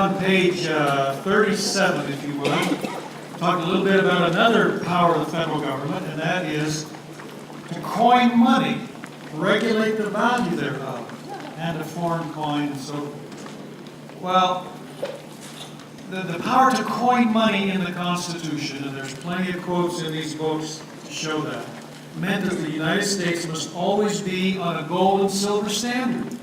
on page 37, if you will, talk a little bit about another power of the federal government, and that is to coin money, regulate the value thereof, and to form coin and so forth. Well, the power to coin money in the Constitution, and there's plenty of quotes in these books to show that, meant that the United States must always be on a gold and silver standard.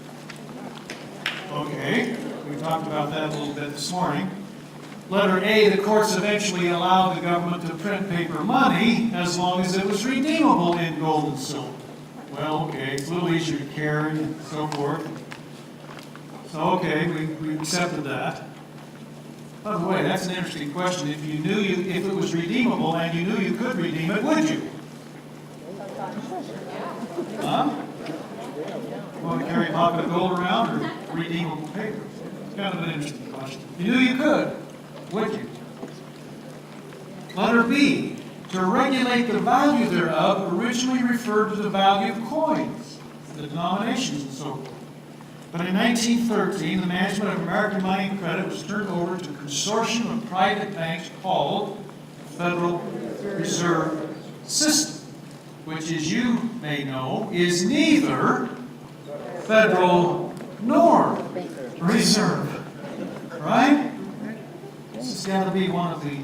Okay, we talked about that a little bit this morning. Letter A, the courts eventually allowed the government to print paper money as long as it was redeemable in gold and silver. Well, okay, it's a little easier to carry and so forth. So, okay, we accepted that. By the way, that's an interesting question. If you knew if it was redeemable and you knew you could redeem it, would you? Huh? Want to carry a pocket of gold around or redeemable paper? It's kind of an interesting question. You knew you could, would you? Letter B, to regulate the value thereof originally referred to the value of coins, the denominations and so forth. But in 1913, the management of American Money and Credit was turned over to a consortium of private banks called the Federal Reserve System, which, as you may know, is neither federal nor reserve. Right? This has got to be one of the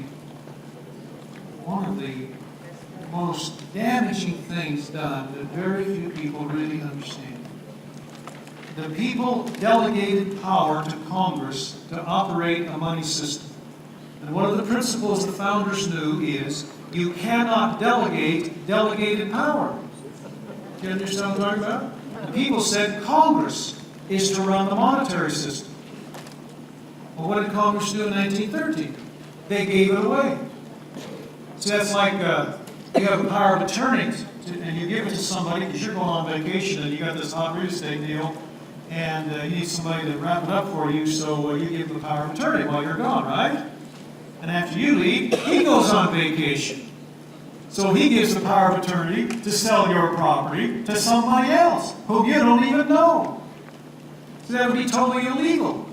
most damaging things done that very few people really understand. The people delegated power to Congress to operate a money system. And one of the principles the founders knew is you cannot delegate delegated power. Do you understand what I'm talking about? The people said Congress is to run the monetary system. Well, what did Congress do in 1913? They gave it away. So that's like you have a power of attorney and you give it to somebody because you're going on vacation and you got this hot real estate deal and you need somebody to wrap it up for you, so you give the power of attorney while you're gone, right? And after you leave, he goes on vacation. So he gives the power of attorney to sell your property to somebody else whom you don't even know. So that would be totally illegal.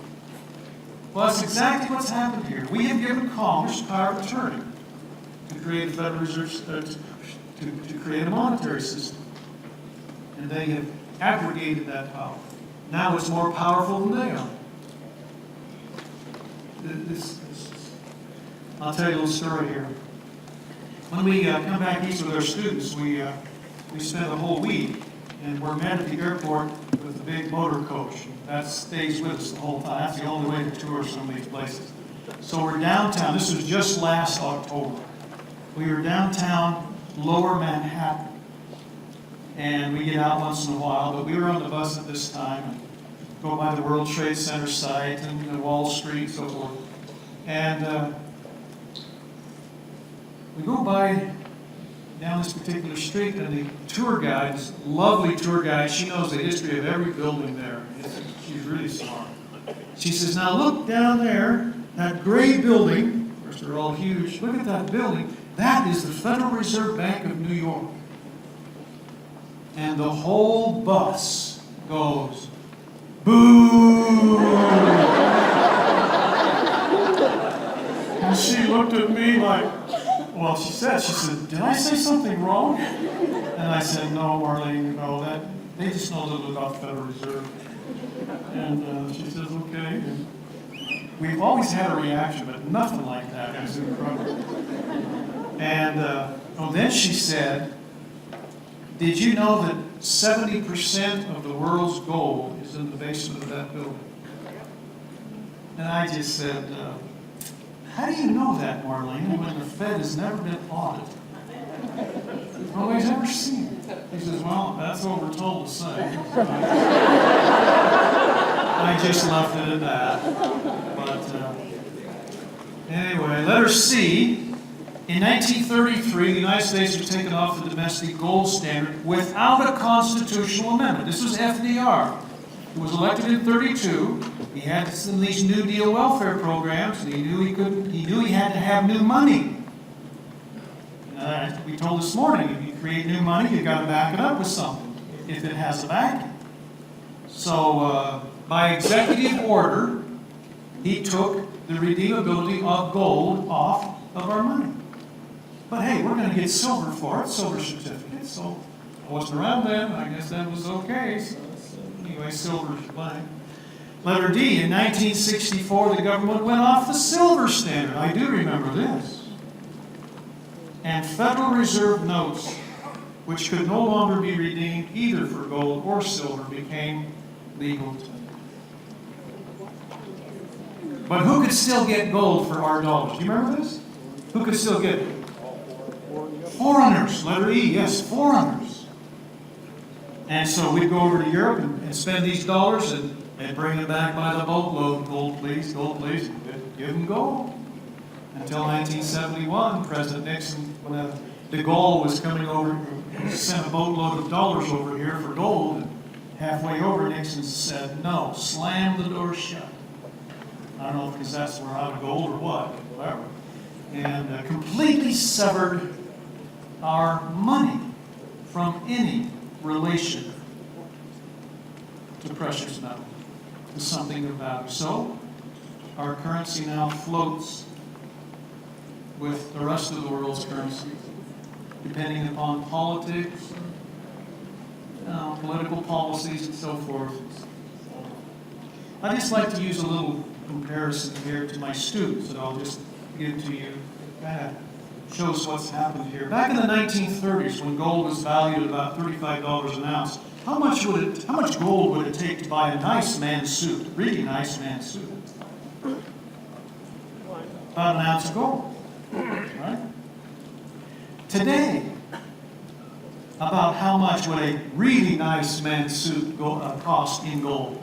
Well, that's exactly what's happened here. We have given Congress power of attorney to create a Federal Reserve, to create a monetary system. And they have abrogated that power. Now it's more powerful than they are. I'll tell you a little story here. When we come back east with our students, we spend a whole week, and we're met at the airport with a big motor coach. That stays with us the whole time. That's the only way to tour some of these places. So we're downtown. This was just last October. We were downtown, Lower Manhattan. And we get out once in a while, but we were on the bus at this time and go by the World Trade Center site and Wall Street and so forth. And we go by down this particular street, and the tour guide, this lovely tour guide, she knows the history of every building there. She's really smart. She says, now look down there, that gray building, of course they're all huge, look at that building, that is the Federal Reserve Bank of New York. And the whole bus goes, boo! And she looked at me like, well, she said, did I say something wrong? And I said, no, Marlene, no, that they just know a little bit about the Federal Reserve. And she says, okay. And we've always had a reaction, but nothing like that. It was incredible. And then she said, did you know that 70% of the world's gold is in the basement of that building? And I just said, how do you know that, Marlene, when the Fed has never been audited? Nobody's ever seen it. He says, well, that's what we're told to say. I just left it at that. But anyway, letter C. In 1933, the United States was taken off the domestic gold standard without a constitutional amendment. This was FDR, who was elected in 32. He had these New Deal welfare programs, and he knew he had to have new money. We told this morning, if you create new money, you've got to back it up with something, if it has a backing. So, by executive order, He took the redeemability of gold off of our money. But hey, we're going to get silver for it, silver certificates. So I wasn't around then. I guess that was okay. So anyway, silver's fine. Letter D, in 1964, the government went off the silver standard. I do remember this. And Federal Reserve notes, which could no longer be redeemed either for gold or silver, became legal tender. But who could still get gold for our dollars? Do you remember this? Who could still get it? Foreigners. Letter E, yes, foreigners. And so we'd go over to Europe and spend these dollars and bring them back by the boatload. Gold, please, gold, please. Give them gold. Until 1971, President Nixon, when de Gaulle was coming over, he sent a boatload of dollars over here for gold. And halfway over, Nixon said, no, slam the door shut. I don't know if because that's we're out of gold or what, whatever. And completely severed our money from any relation to precious metal, to something of value. So, our currency now floats with the rest of the world's currency, depending upon politics, political policies, and so forth. I just like to use a little comparison here to my students that I'll just give to you. Kind of shows what's happened here. Back in the 1930s, when gold was valued at about $35 an ounce, how much gold would it take to buy a nice man's suit, really nice man's suit? About an ounce of gold, right? Today, about how much would a really nice man's suit cost in gold?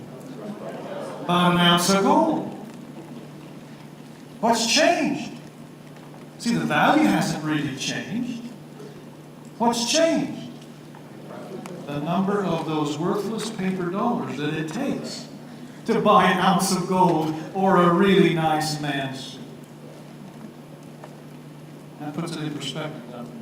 About an ounce of gold. What's changed? See, the value hasn't really changed. What's changed? The number of those worthless paper dollars that it takes to buy an ounce of gold or a really nice man's suit. That puts it in perspective, doesn't it?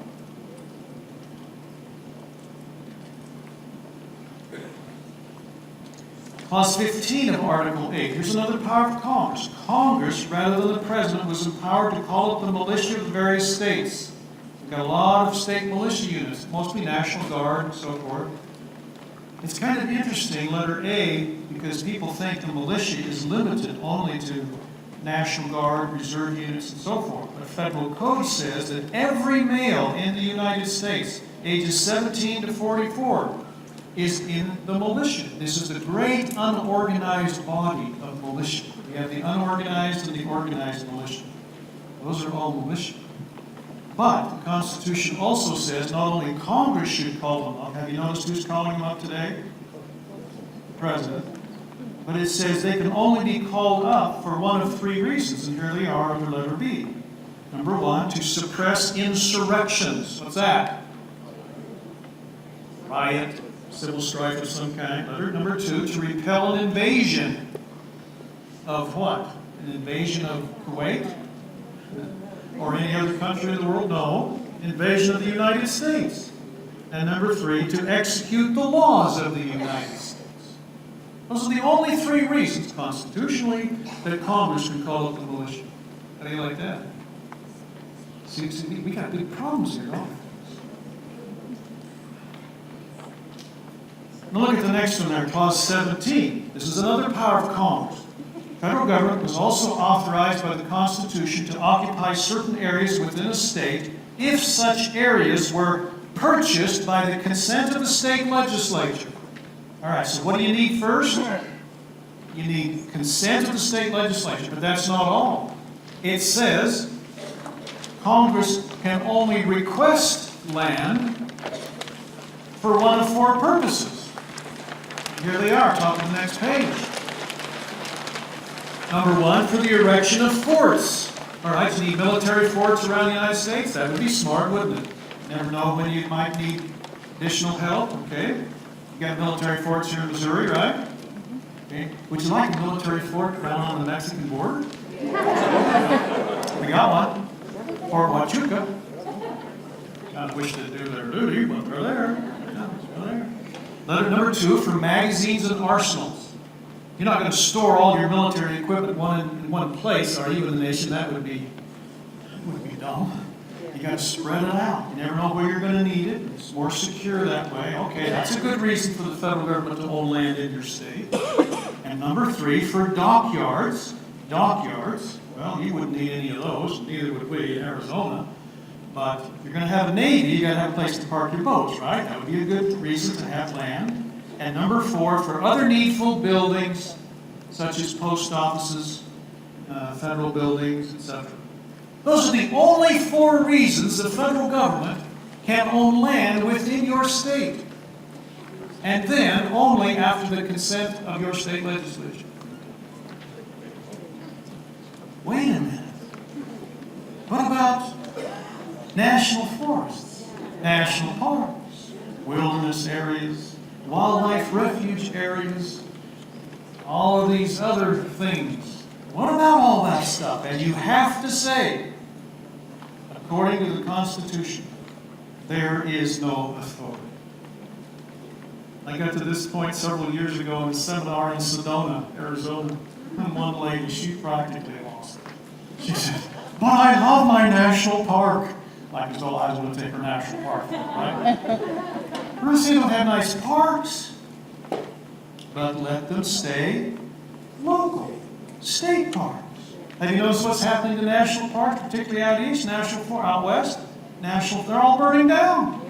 Clause 15 of Article 8. Here's another power of Congress. Congress, rather than the President, was empowered to call up the militia of the various states. We've got a lot of state militia units, mostly National Guard and so forth. It's kind of interesting, letter A, because people think the militia is limited only to National Guard, reserve units, and so forth. But federal code says that every male in the United States, ages 17 to 44, is in the militia. This is the great unorganized body of militia. We have the unorganized and the organized militia. Those are all militia. But the Constitution also says not only Congress should call them up. Have you noticed who's calling them up today? The President. But it says they can only be called up for one of three reasons, and here they are under letter B. Number one, to suppress insurrections. What's that? Riot, civil strife of some kind. Number two, to repel an invasion of what? An invasion of Kuwait? Or any other country in the world? No. Invasion of the United States. And number three, to execute the laws of the United States. Those are the only three reasons, constitutionally, that Congress can call up the militia. How do you like that? See, we got big problems here, don't we? Now look at the next one there, Clause 17. This is another power of Congress. The federal government was also authorized by the Constitution to occupy certain areas within a state if such areas were purchased by the consent of the state legislature. All right, so what do you need first? You need consent of the state legislature, but that's not all. It says Congress can only request land for one of four purposes. Here they are, top of the next page. Number one, for the erection of forts. All right, you need military forts around the United States. That would be smart, wouldn't it? Never know when you might need additional help, okay? You got military forts here in Missouri, right? Okay. Would you like a military fort down on the Mexican border? We got one. Fort Huachuca. I wish they'd do their duty, but they're there. Yeah, they're there. Letter number two, for magazines and arsenals. You're not going to store all your military equipment in one place, or even the nation. That would be dumb. You got to spread it out. You never know where you're going to need it. It's more secure that way. Okay, that's a good reason for the federal government to own land in your state. And number 3, for dockyards. Dockyards, well, you wouldn't need any of those, neither would we in Arizona. But if you're going to have a Navy, you got to have a place to park your boats, right? That would be a good reason to have land. And number 4, for other needful buildings, such as post offices, federal buildings, etc. Those are the only 4 reasons the federal government can own land within your state. And then only after the consent of your state legislature. Wait a minute. What about national forests, national parks, wilderness areas, wildlife refuge areas, all of these other things? What about all that stuff? And you have to say, according to the Constitution, there is no authority. I got to this point several years ago in a seminar in Sedona, Arizona, and one lady, she practically lost it. She said, "But I love my national park." Like as though I was going to take her national park, right? Bruce, they don't have nice parks, but let them stay local, state parks. Have you noticed what's happening to national parks, particularly out east, out west? They're all burning down.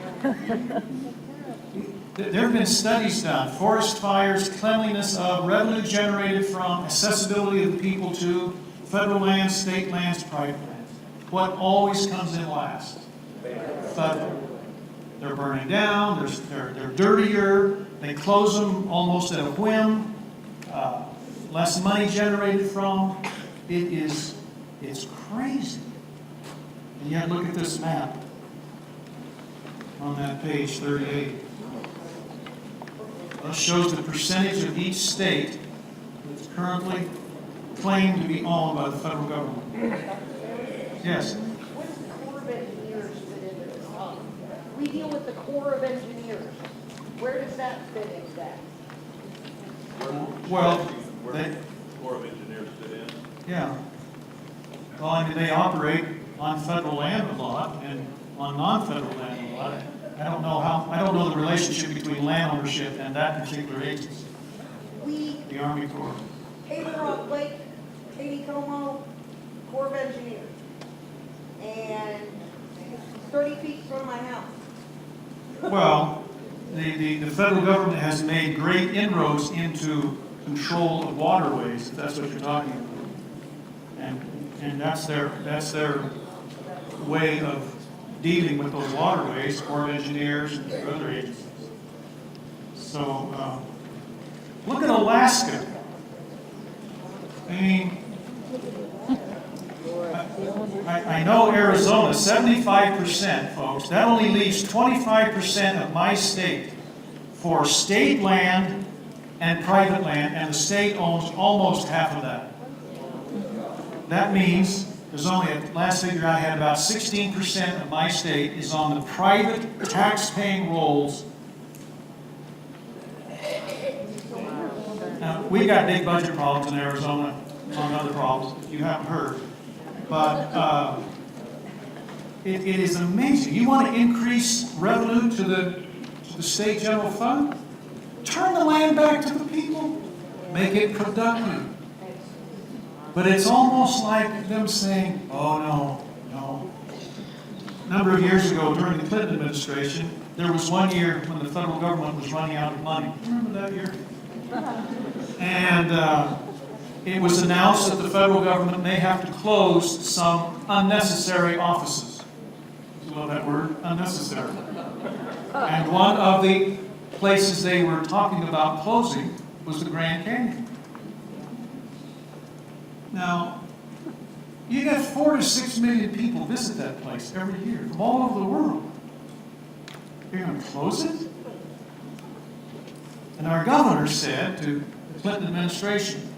There have been studies done, forest fires, cleanliness of, revenue generated from, accessibility of the people to, federal lands, state lands, private lands. What always comes in last? Federal. They're burning down, they're dirtier, they close them almost at a whim, less money generated from. It's crazy. And yet look at this map on that page 38. It shows the percentage of each state that's currently claimed to be owned by the federal government. Yes? What does the Corps of Engineers fit into this? We deal with the Corps of Engineers. Where does that fit into that? Well, Where does the Corps of Engineers fit in? yeah. Well, I mean, they operate on federal land a lot and on non-federal land a lot. I don't know the relationship between land ownership and that particular agency, the Army Corps. Haven Rock Lake, Katie Como, Corps of Engineers. And it's 30 feet from my house. Well, the federal government has made great inroads into control of waterways, if that's what you're talking about. And that's their way of dealing with those waterways, Corps of Engineers and other agencies. So, look at Alaska. I mean, I know Arizona, 75%, folks. That only leaves 25% of my state for state land and private land, and the state owns almost half of that. That means there's only, last figure I had, about 16% of my state is on the private tax-paying rolls. Now, we've got big budget problems in Arizona, among other problems, if you haven't heard. But it is amazing. You want to increase revenue to the state general fund? Turn the land back to the people. Make it productive. But it's almost like them saying, oh, no. A number of years ago, during the Clinton administration, there was one year when the federal government was running out of money. Remember that year? And it was announced that the federal government may have to close some unnecessary offices. You love that word, unnecessary. And one of the places they were talking about closing was the Grand Canyon. Now, you got 4 to 6 million people visit that place every year from all over the world. You're going to close it? And our governor said to the Clinton administration,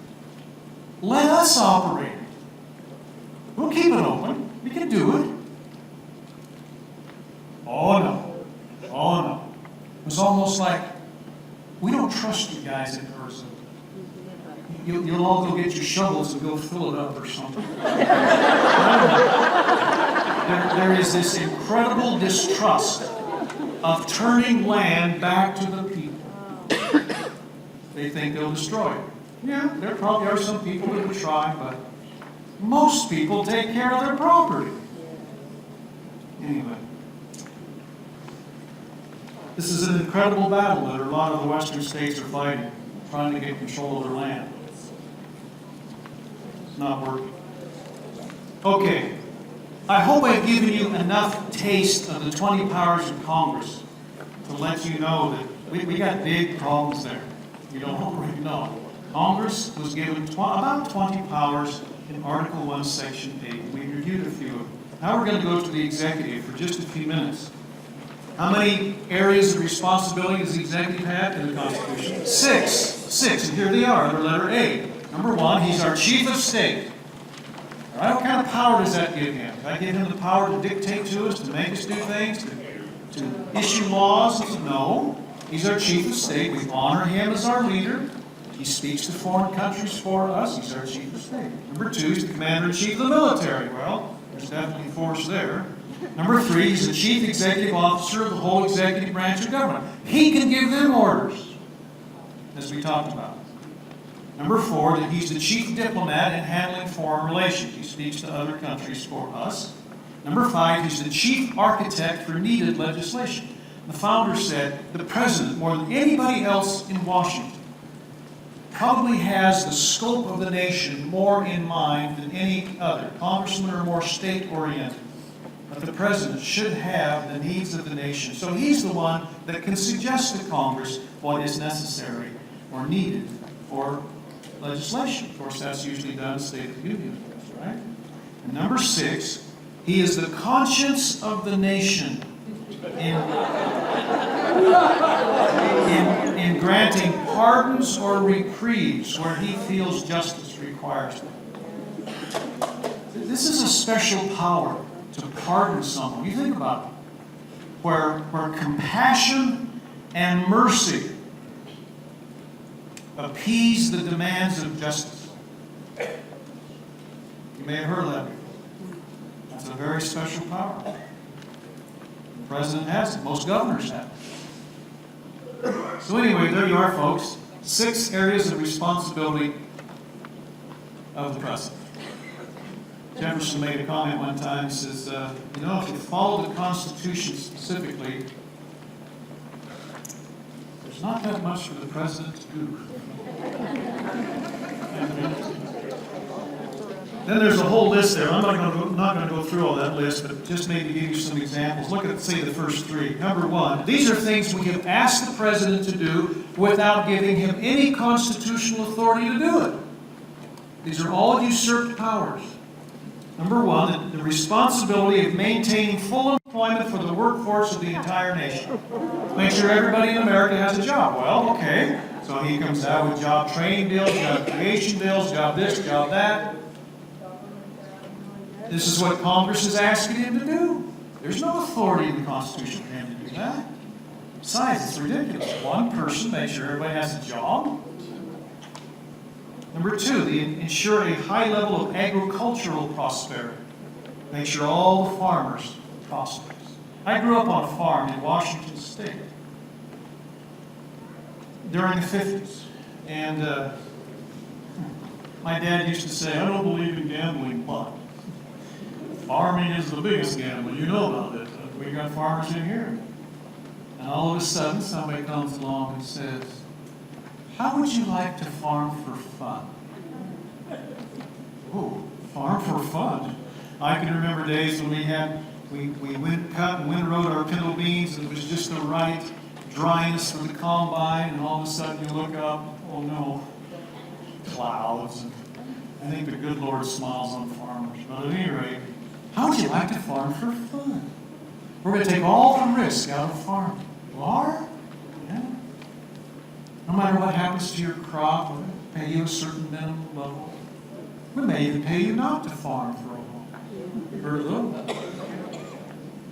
let us operate it. We'll keep it open. We can do it. Oh, no. Oh, no. It was almost like, we don't trust you guys in Arizona. you'll all go get your shovels and go fill it up or something. There is this incredible distrust of turning land back to the people. They think they'll destroy it. Yeah, there probably are some people that will try, but most people take care of their property. Anyway. This is an incredible battle that a lot of the western states are fighting, trying to get control of their land. It's not working. Okay. I hope I've given you enough taste of the 20 powers of Congress to let you know that we got big problems there. You don't already know. Congress was given about 20 powers in Article 1, Section 8. We reviewed a few of them. Now we're going to go to the executive for just a few minutes. How many areas of responsibility does the executive have in the Constitution? Six. And here they are under letter A. Number 1, he's our chief of state. All right, what kind of power does that give him? Does that give him the power to dictate to us, to make us do things, to issue laws? No. He's our chief of state. We honor him as our leader. He speaks to foreign countries for us. He's our chief of state. Number 2, he's the commander-in-chief of the military. Well, there's definitely force there. Number 3, he's the chief executive officer of the whole executive branch of government. He can give them orders, as we talked about. Number 4, that he's the chief diplomat in handling foreign relations. He speaks to other countries for us. Number 5, he's the chief architect for needed legislation. The founder said the president, more than anybody else in Washington, probably has the scope of the nation more in mind than any other. Congressmen are more state-oriented. But the president should have the needs of the nation. So he's the one that can suggest to Congress what is necessary or needed for legislation. Of course, that's usually done in State of the Union, right? And number 6, he is the conscience of the nation in granting pardons or reprieves where he feels justice requires them. This is a special power to pardon someone. You think about it. Where compassion and mercy appease the demands of justice. You may have heard of that before. That's a very special power. The president has it. Most governors have it. So anyway, there you are, folks. 6 areas of responsibility of the president. Jefferson made a comment one time. He says, if you follow the Constitution specifically, there's not that much for the president to do. Then there's a whole list there. I'm not going to go through all that list, but just maybe give you some examples. Look at, say, the first 3. Number 1, these are things we have asked the president to do without giving him any constitutional authority to do it. These are all usurped powers. Number 1, the responsibility of maintaining full employment for the workforce of the entire nation. Make sure everybody in America has a job. Well, okay. So he comes out with job training bills, job creation bills, job this, job that. This is what Congress is asking him to do. There's no authority in the Constitution for him to do that. Besides, it's ridiculous. One person makes sure everybody has a job. Number 2, ensure a high level of agricultural prosperity. Make sure all the farmers prosper. I grew up on a farm in Washington State during the 50s. And my dad used to say, I don't believe in gambling, but farming is the biggest gamble. You know about it. We got farmers in here. And all of a sudden, somebody comes along and says, how would you like to farm for fun? Oh, farm for fun? I can remember days when we cut and windrowed our pinto beans, and it was just the right dryness for the combine, and all of a sudden you look up, oh no, clouds. And I think the good Lord smiles on farmers. But at any rate, how would you like to farm for fun? We're going to take all the risk out of farming. You are? Yeah. No matter what happens to your crop, we'll pay you a certain minimum level. We may even pay you not to farm for a while. You heard of those?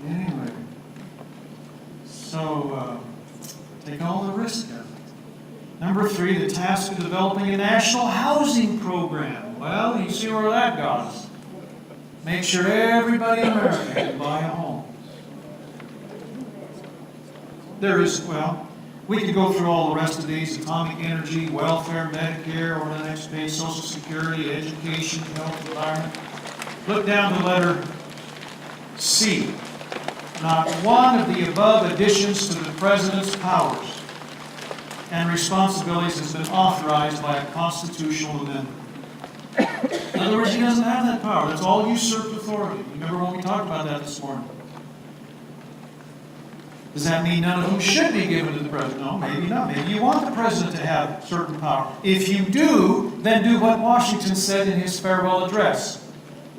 Anyway, so take all the risk out of it. Number 3, the task of developing a national housing program. Well, you see where that got us. Make sure everybody in America can buy a home. There is, well, we could go through all the rest of these: atomic energy, welfare, Medicare, or the next page, Social Security, education, health, environment. Look down to letter C. Not one of the above additions to the President's powers and responsibilities has been authorized by a constitutional amendment. In other words, he doesn't have that power. That's all usurped authority. Remember when we talked about that this morning? Does that mean none of them should be given to the President? No, maybe not. Maybe you want the President to have certain power. If you do, then do what Washington said in his farewell address.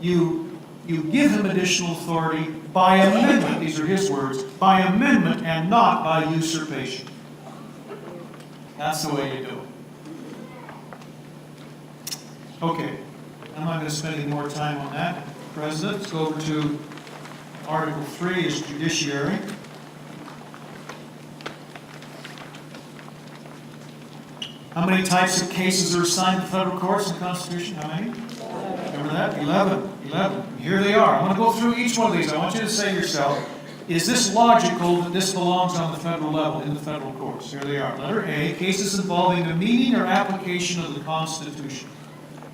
You give him additional authority by amendment. These are his words. By amendment and not by usurpation. That's the way you do it. Okay. I'm not going to spend any more time on that, President. Let's go over to Article 3 is judiciary. How many types of cases are assigned to federal courts in the Constitution? How many? Remember that? 11. Here they are. I want to go through each one of these. I want you to say to yourself, is this logical that this belongs on the federal level in the federal courts? Here they are. Letter A, cases involving the meaning or application of the Constitution.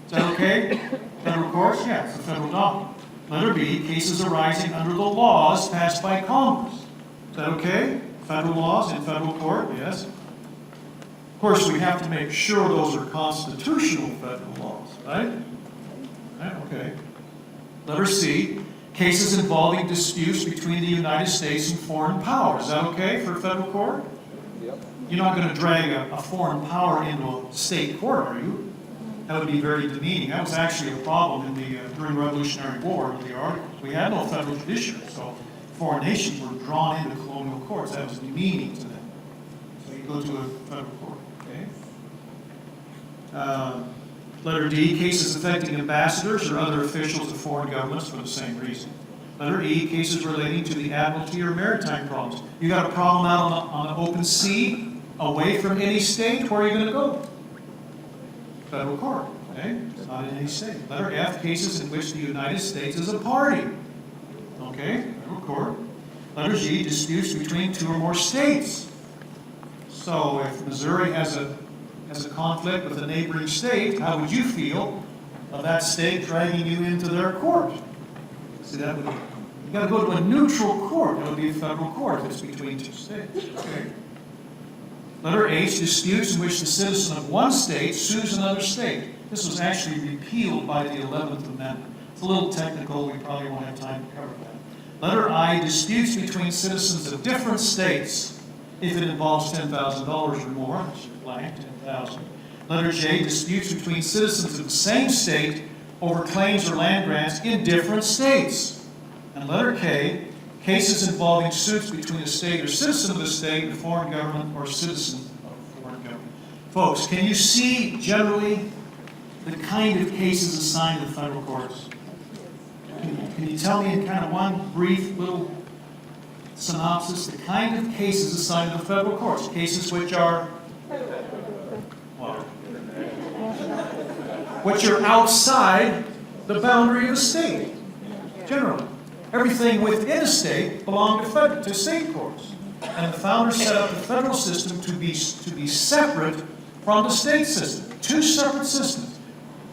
Is that okay? Federal courts? Yeah, it's a federal document. Letter B, cases arising under the laws passed by Congress. Is that okay? Federal laws in federal court? Yes. Of course, we have to make sure those are constitutional federal laws, right? Right, okay. Letter C, cases involving disputes between the United States and foreign powers. Is that okay for a federal court? Yep. You're not going to drag a foreign power into a state court, are you? That would be very demeaning. That was actually a problem in the during the Revolutionary War with the Articles. We had no federal judiciary, so foreign nations were drawn into colonial courts. That was demeaning to them. So you go to a federal court. Okay. Letter D, cases affecting ambassadors or other officials of foreign governments for the same reason. Letter E, cases relating to the admiralty or maritime problems. You got a problem out on the open sea, away from any state, where are you going to go? Federal court, okay? It's not in any state. Letter F, cases in which the United States is a party. Okay, federal court. Letter G, disputes between two or more states. So if Missouri has a conflict with a neighboring state, how would you feel of that state dragging you into their court? See, that would, you got to go to a neutral court. That would be a federal court if it's between two states. Okay. Letter H, disputes in which the citizen of one state sues another state. This was actually repealed by the 11th Amendment. It's a little technical. We probably won't have time to cover that. Letter I, disputes between citizens of different states if it involves $10,000 or more. Blank, 10,000. Letter J, disputes between citizens of the same state over claims or land grants in different states. And letter K, cases involving suits between a state or citizen of a state, a foreign government, or citizen of a foreign government. Folks, can you see generally the kind of cases assigned to the federal courts? Can you tell me in kind of one brief little synopsis the kind of cases assigned to the federal courts? Cases which are which are outside the boundary of the state, generally. Everything within a state belonged to state courts. And the founders set up the federal system to be separate from the state system. Two separate systems.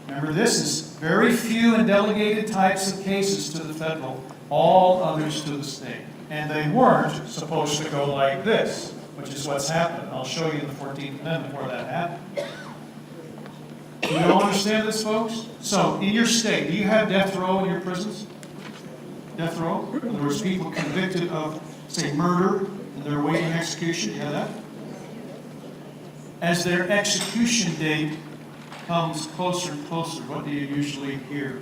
Remember, this is very few and delegated types of cases to the federal, all others to the state. And they weren't supposed to go like this, which is what's happened. I'll show you in the 14th Amendment where that happened. Do you all understand this, folks? So, in your state, do you have death row in your prisons? Death row? In other words, people convicted of, say, murder, and they're awaiting execution. You have that? As their execution date comes closer and closer, what do you usually hear?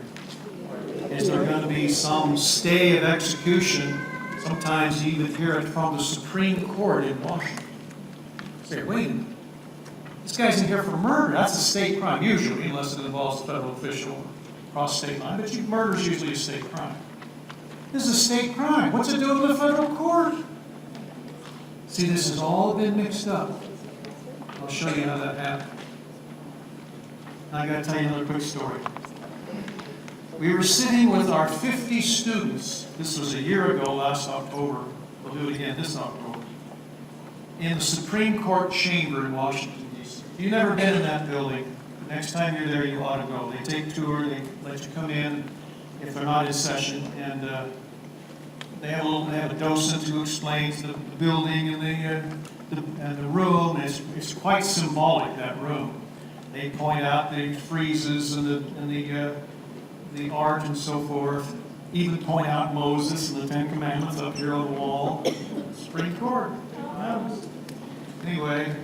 Is there going to be some stay of execution? Sometimes you even hear it from the Supreme Court in Washington. Say, wait a minute. This guy's in here for murder. That's a state crime, usually, unless it involves a federal official across state line. But murder is usually a state crime. This is a state crime. What's it doing with the federal court? See, this has all been mixed up. I'll show you how that happened. I got to tell you another quick story. We were sitting with our 50 students. This was a year ago, last October. We'll do it again this October. In the Supreme Court chamber in Washington, D.C. If you've never been in that building, next time you're there, you ought to go. They take a tour, they let you come in if they're not in session, and they have a docent who explains the building and the room. It's quite symbolic, that room. They point out the friezes and the art and so forth. Even point out Moses and the Ten Commandments up here on the wall. Supreme Court. Anyway,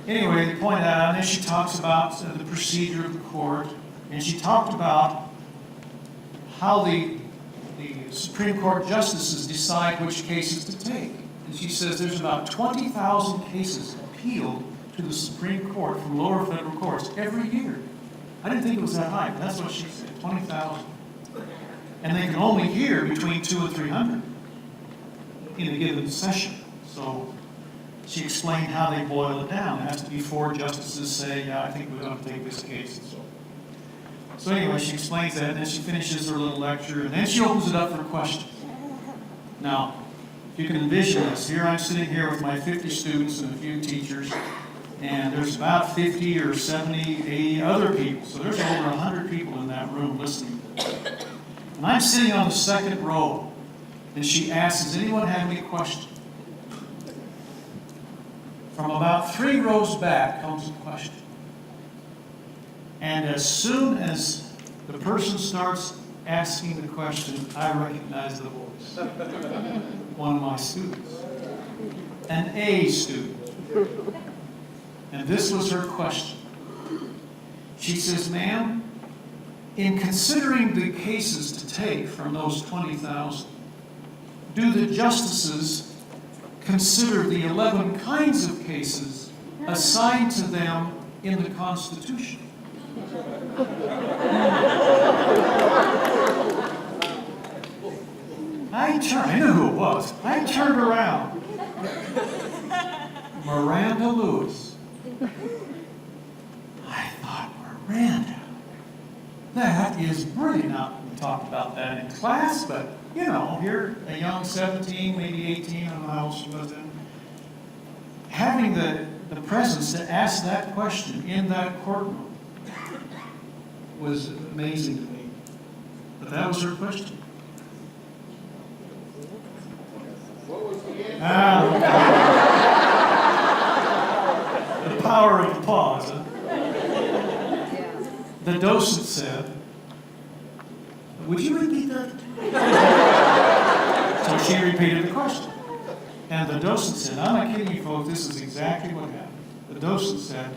they point out, and then she talks about the procedure of the court, and she talked about how the Supreme Court justices decide which cases to take. And she says there's about 20,000 cases appealed to the Supreme Court from lower federal courts every year. I didn't think it was that high, but that's what she said, 20,000. And they can only hear between 200 and 300 in a given session. So she explained how they boil it down. It has to be 4 justices say, yeah, I think we're going to take this case. So anyway, she explains that, and then she finishes her little lecture, and then she opens it up for questions. Now, if you can envision this, here I'm sitting here with my 50 students and a few teachers, and there's about 50 or 70, 80 other people. So there's over 100 people in that room listening. And I'm sitting on the second row, and she asks, does anyone have any questions? From about 3 rows back comes a question. And as soon as the person starts asking the question, I recognize the voice. One of my students. An A student. And this was her question. She says, ma'am, in considering the cases to take from those 20,000, do the justices consider the 11 kinds of cases assigned to them in the Constitution? I knew who it was. I turned around. Miranda Lewis. I thought, Miranda, that is brilliant. Now, we talked about that in class, but, you know, here, a young 17, maybe 18, I don't know how old she was then, having the presence to ask that question in that courtroom was amazing to me. But that was her question. What was the answer? The power of applause. Huh? The docent said, would you repeat that? So she repeated the question. And the docent said, I'm not kidding you folks, this is exactly what happened. The docent said,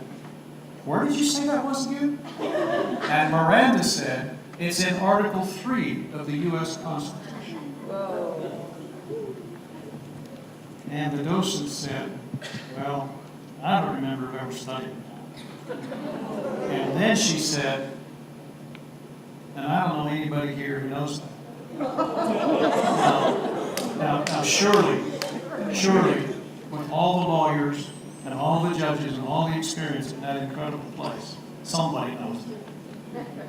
where did you say that was again? And Miranda said, it's in Article 3 of the U.S. Constitution. And the docent said, well, I don't remember ever studying that. And then she said, and I don't know anybody here who knows that. Now surely, with all the lawyers and all the judges and all the experience in that incredible place, somebody knows it.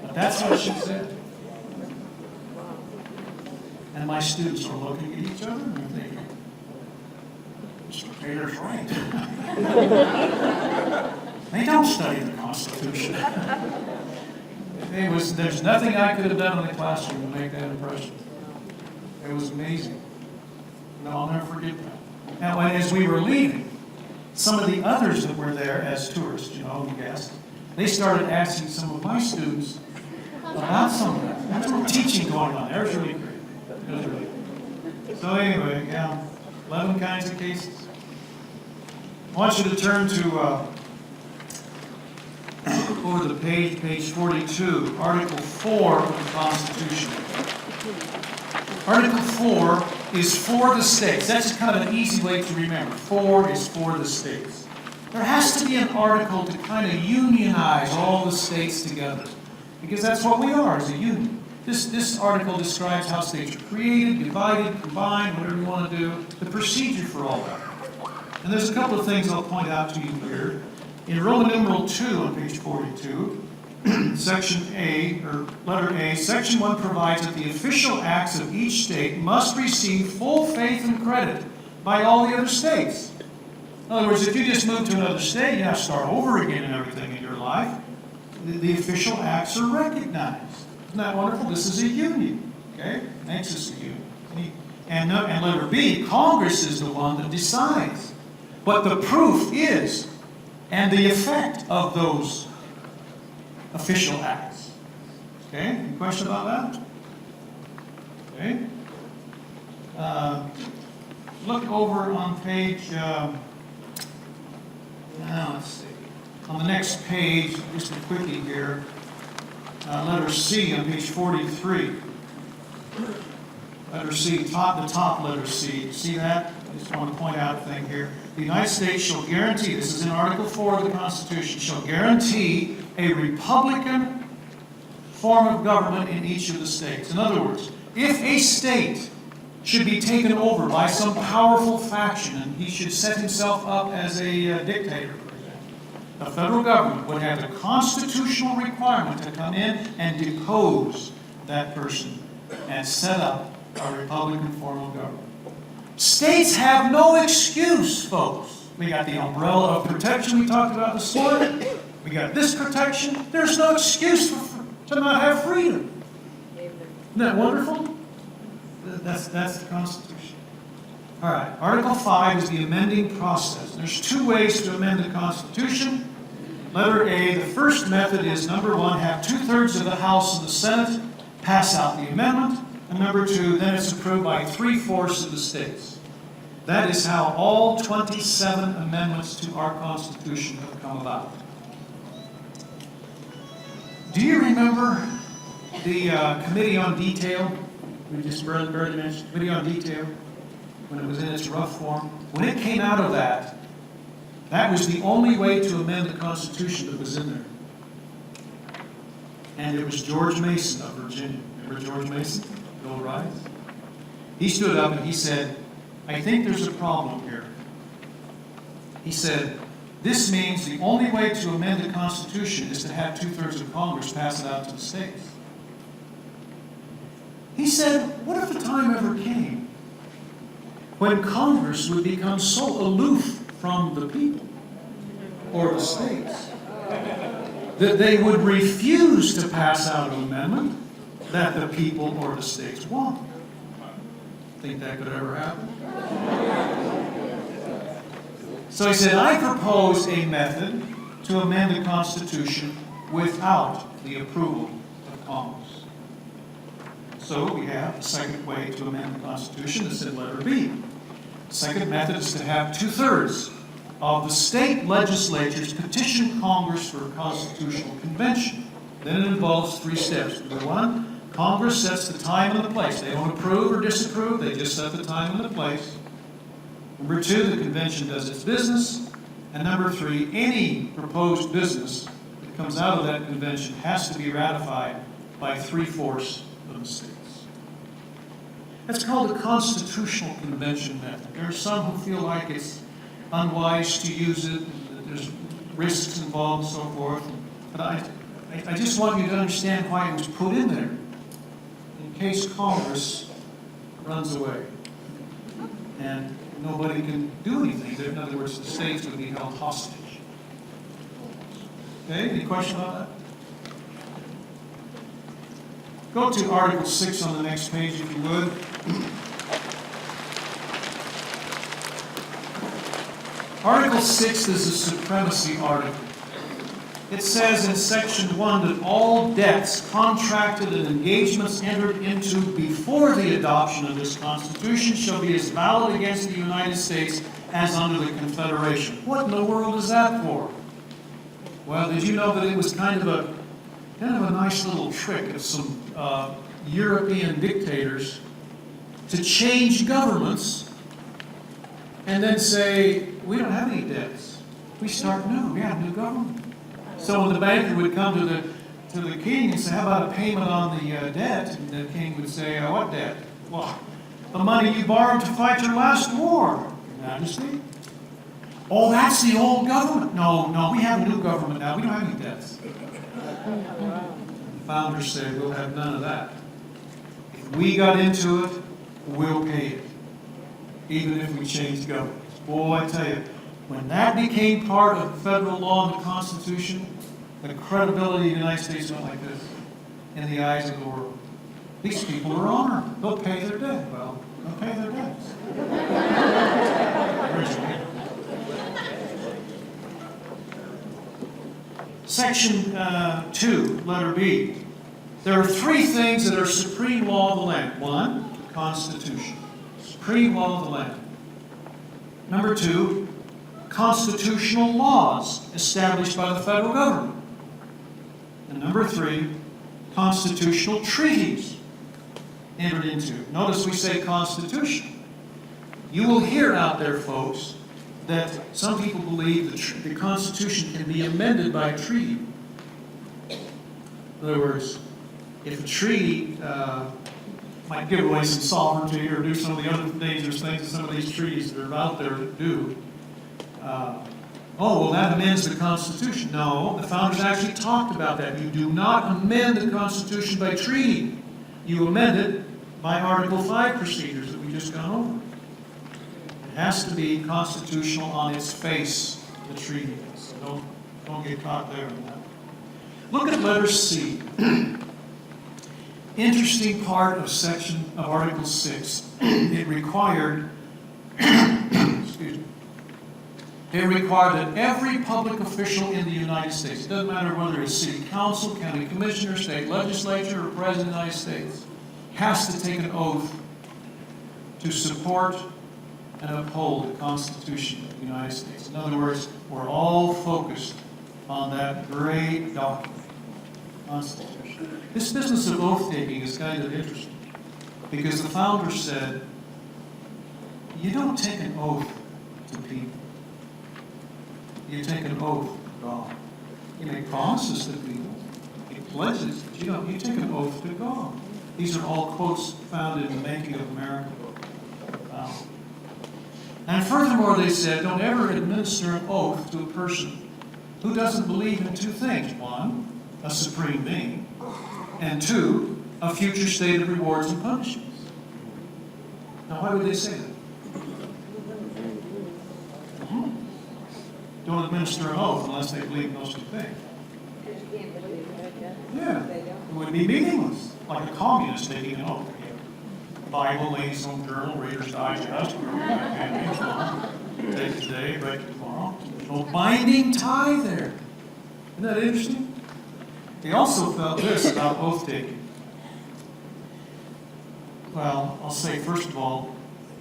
But that's what she said. And my students are looking at each other and they're thinking, Mr. Taylor's right. They don't study the Constitution. There's nothing I could have done in the classroom to make that impression. It was amazing. No, I'll never forget that. Now, as we were leaving, some of the others that were there as tourists, you know, guests, they started asking some of my students about some of that. That's what teaching going on. That was really great. It was really great. So anyway, yeah, 11 kinds of cases. I want you to turn to over the page 42, Article 4 of the Constitution. Article 4 is for the states. That's kind of an easy way to remember. 4 is for the states. There has to be an article to kind of unionize all the states together, because that's what we are, as a union. This article describes how states are created, divided, combined, whatever you want to do, the procedure for all that. And there's a couple of things I'll point out to you here. In Roman numeral 2 on page 42, section A, or letter A, section 1 provides that the official acts of each state must receive full faith and credit by all the other states. In other words, if you just move to another state, you have to start over again and everything in your life. The official acts are recognized. Isn't that wonderful? This is a union. Okay? Makes us a union. And letter B, Congress is the one that decides. But the proof is, and the effect of those official acts. Okay? Any question about that? Okay? Look over on page, let's see. On the next page, just quickly here, letter C on page 43. Letter C, the top letter C. See that? I just want to point out a thing here. The United States shall guarantee, this is in Article 4 of the Constitution, shall guarantee a Republican form of government in each of the states. In other words, if a state should be taken over by some powerful faction and he should set himself up as a dictator, for example, the federal government would have the constitutional requirement to come in and depose that person and set up a Republican form of government. States have no excuse, folks. We got the umbrella of protection we talked about this morning. We got this protection. There's no excuse to not have freedom. Isn't that wonderful? That's the Constitution. All right. Article 5 is the amending process. There's two ways to amend the Constitution. Letter A, the first method is, number 1, have 2/3 of the House and the Senate pass out the amendment. And number 2, then it's approved by 3/4 of the states. That is how all 27 amendments to our Constitution have come about. Do you remember the Committee on Detail? We just barely mentioned Committee on Detail when it was in its rough form. When it came out of that, that was the only way to amend the Constitution that was in there. And it was George Mason of Virginia. Remember George Mason? Bill of Rights? He stood up and he said, I think there's a problem here. He said, this means the only way to amend the Constitution is to have 2/3 of Congress pass it out to the states. He said, what if the time ever came when Congress would become so aloof from the people or the states that they would refuse to pass out an amendment that the people or the states want? Think that could ever happen? So he said, I propose a method to amend the Constitution without the approval of Congress. So we have a second way to amend the Constitution. It's in letter B. The second method is to have 2/3 of the state legislatures petition Congress for a constitutional convention. Then it involves 3 steps. Number 1, Congress sets the time and the place. They don't approve or disapprove, they just set the time and the place. Number 2, the convention does its business. And number 3, any proposed business that comes out of that convention has to be ratified by 3/4 of the states. That's called the Constitutional Convention method. There are some who feel like it's unwise to use it, that there's risks involved and so forth. But I just want you to understand why it was put in there. In case Congress runs away and nobody can do anything. In other words, the states would be held hostage. Okay, any question about that? Go to Article 6 on the next page, if you would. Article 6 is a supremacy article. It says in Section 1 that all debts, contracted, and engagements entered into before the adoption of this Constitution shall be as valid against the United States as under the Confederation. What in the world is that for? Well, did you know that it was kind of a nice little trick of some European dictators to change governments and then say, we don't have any debts. We start new. We have a new government. So when the banker would come to the king and say, how about a payment on the debt? And the king would say, what debt? Well, the money you borrowed to fight your last war, Your Majesty. Oh, that's the old government. No, we have a new government now. We don't have any debts. Founders say we'll have none of that. If we got into it, we'll pay it, even if we change governments. Boy, I tell you, when that became part of federal law and the Constitution, the credibility of the United States went like this in the eyes of the world. These people are honored. They'll pay their debt. Well, they'll pay their debts. Section 2, letter B. There are three things that are supreme law of the land. One, the Constitution. Supreme law of the land. Number 2, constitutional laws established by the federal government. And number 3, constitutional treaties entered into. Notice we say Constitution. You will hear out there, folks, that some people believe the Constitution can be amended by a treaty. In other words, if a treaty might give away some sovereignty or do some of the other dangerous things that some of these treaties that are out there do, well, that amends the Constitution. No, the founders actually talked about that. You do not amend the Constitution by treaty. You amend it by Article 5 procedures that we just gone over. It has to be constitutional on its face, the treaty is. So don't get caught there in that. Look at letter C. Interesting part of section of Article 6. It required, excuse me, it required that every public official in the United States, it doesn't matter whether it's city council, county commissioner, state legislature, or president of the United States, has to take an oath to support and uphold the Constitution of the United States. In other words, we're all focused on that great document, Constitution. This business of oath-taking is kind of interesting because the founder said, you don't take an oath to people. You take an oath to God. You make promises to people. You pledges, but you take an oath to God. These are all quotes found in the Making of America book. And furthermore, they said, don't ever administer an oath to a person who doesn't believe in two things. One, a supreme being. And two, a future state of rewards and punishments. Now, why would they say that? Don't administer an oath unless they believe in those two things. Yeah, it would be meaningless, like a communist taking an oath. Bible, Ladies' Home Journal, Reader's Digest, take today, break tomorrow. No binding tie there. Isn't that interesting? They also felt this about oath-taking. Well, I'll say, first of all,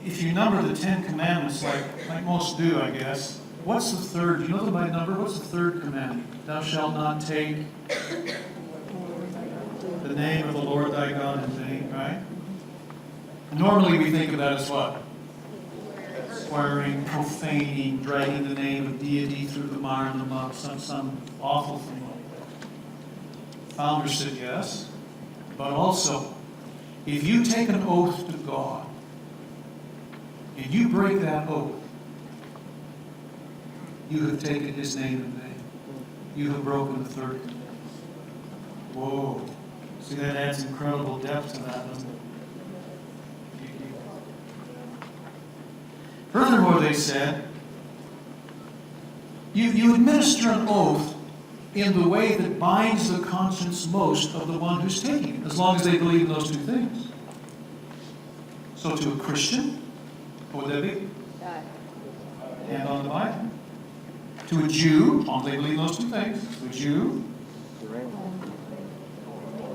if you number the 10 Commandments like most do, I guess, what's the third? Do you know them by number? What's the third commandment? Thou shalt not take the name of the Lord thy God in vain, right? Normally we think of that as what? Swearing, profaning, dragging the name of deity through the mire and the muck, some awful thing like that. Founder said yes, but also, if you take an oath to God, and you break that oath, you have taken His name in vain. You have broken the third commandment. Whoa. See, that adds incredible depth to that, doesn't it? Furthermore, they said, you administer an oath in the way that binds the conscience most of the one who's taking it, as long as they believe in those two things. So to a Christian, what would that be? Hand on the Bible. To a Jew, as long as they believe in those two things. To a Jew,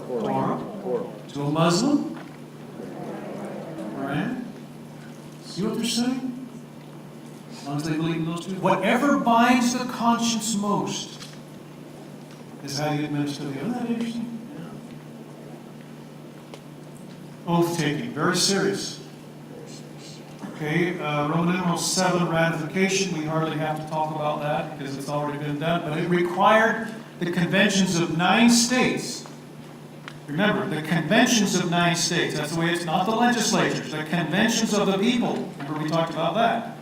Torah. To a Muslim, Quran. See what they're saying? As long as they believe in those two. Whatever binds the conscience most is how you administer the oath. Isn't that interesting? Yeah. Oath-taking, very serious. Okay, Roman numeral 7, ratification. We hardly have to talk about that because it's already been done. But it required the conventions of 9 states. Remember, the conventions of 9 states. That's the way it's not the legislatures. The conventions of the people. Remember we talked about that.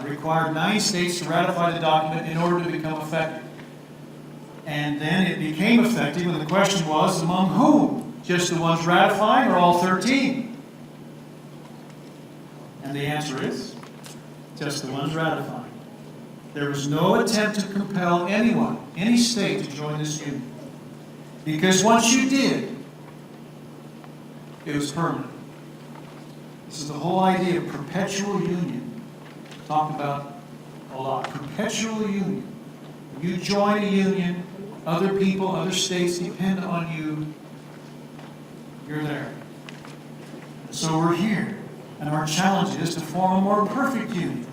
required 9 states to ratify the document in order to become effective. And then it became effective, and the question was, among whom? Just the ones ratifying or all 13? And the answer is, just the ones ratifying. There was no attempt to compel anyone, any state, to join this union. Because once you did, it was permanent. This is the whole idea of perpetual union. Talk about a lot. Perpetual union. You join a union, other people, other states depend on you. You're there. So we're here. And our challenge is to form a more perfect union.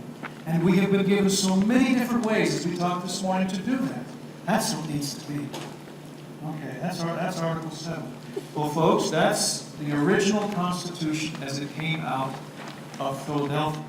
And we have been given so many different ways, as we talked this morning, to do that. That's what it needs to be. Okay, that's Article 7. Well, folks, that's the original Constitution as it came out of Philadelphia.